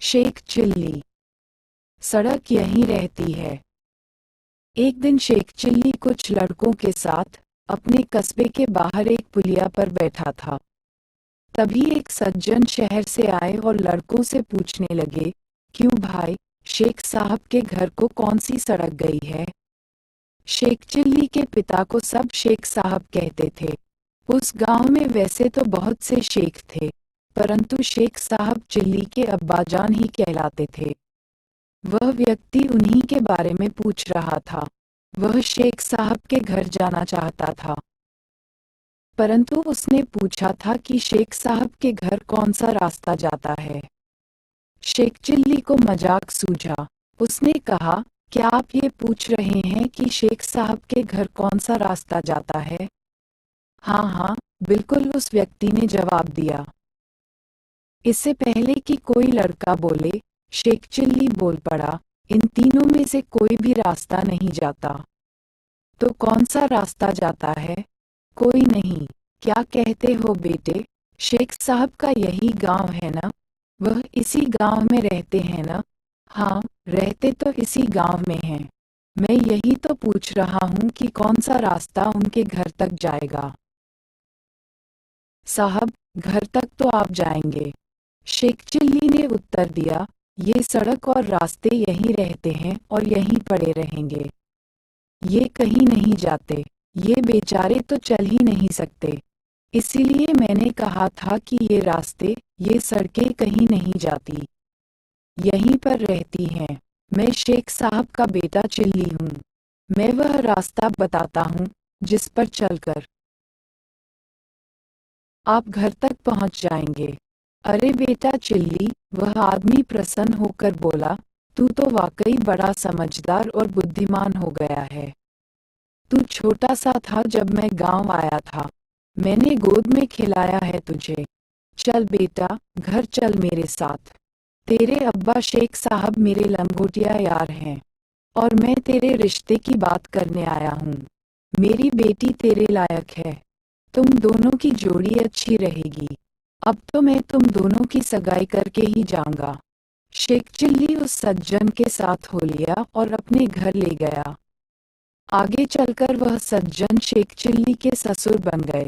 Sheikh chilli. सड़क यहीं रहती है। एक दिन शेख चिल्ली कुछ लड़कों के साथ अपने कस्बे के बाहर एक पुलिया पर बैठा था। तभी एक सज्जन शहर से आए और लड़कों से पूछने लगे, क्यों भाई, शेख साहब के घर को कौन सी सड़क गई है? शेख चिल्ली के पिता को सब शेख साहब कहते थे। उस गांव में वैसे तो बहुत से शेख थे, परंतु शेख साहब चिल्ली के अब्बाजान ही कहलाते थे। वह व्यक्ति उन्हीं के बारे में पूछ रहा था। वह शेख साहब के घर जाना चाहता था, परंतु उसने पूछा था कि शेख साहब के घर कौन सा रास्ता जाता है। शेख चिल्ली को मजाक सूझा। उसने कहा, क्या आप ये पूछ रहे हैं कि शेख साहब के घर कौन सा रास्ता जाता है? हाँ हाँ, बिल्कुल, उस व्यक्ति ने जवाब दिया। इससे पहले कि कोई लड़का बोले, शेख चिल्ली बोल पड़ा, इन तीनों में से कोई भी रास्ता नहीं जाता। तो कौन सा रास्ता जाता है? कोई नहीं। क्या कहते हो बेटे, शेख साहब का यही गांव है ना? वह इसी गांव में रहते हैं ना? हाँ, रहते तो इसी गांव में हैं। मैं यही तो पूछ रहा हूँ कि कौन सा रास्ता उनके घर तक जाएगा। साहब, घर तक तो आप जाएंगे। शेख चिल्ली ने उत्तर दिया, ये सड़क और रास्ते यहीं रहते हैं और यहीं पड़े रहेंगे। ये कहीं नहीं जाते। ये बेचारे तो चल ही नहीं सकते। इसीलिए मैंने कहा था कि ये रास्ते, ये सड़कें कहीं नहीं जाती, यहीं पर रहती हैं। मैं शेख साहब का बेटा चिल्ली हूँ। मैं वह रास्ता बताता हूँ जिस पर चलकर आप घर तक पहुँच जाएंगे। अरे बेटा चिल्ली, वह आदमी प्रसन्न होकर बोला, तू तो वाकई बड़ा समझदार और बुद्धिमान हो गया है। तू छोटा सा था जब मैं गांव आया था। मैंने गोद में खिलाया है तुझे। चल बेटा, घर चल मेरे साथ। तेरे अब्बा शेख साहब मेरे लंगोटिया यार हैं, और मैं तेरे रिश्ते की बात करने आया हूँ। मेरी बेटी तेरे लायक है। तुम दोनों की जोड़ी अच्छी रहेगी। अब तो मैं तुम दोनों की सगाई करके ही जाऊंगा। शेख चिल्ली उस सज्जन के साथ हो लिया और अपने घर ले गया। आगे चलकर वह सज्जन शेख चिल्ली के ससुर बन गए।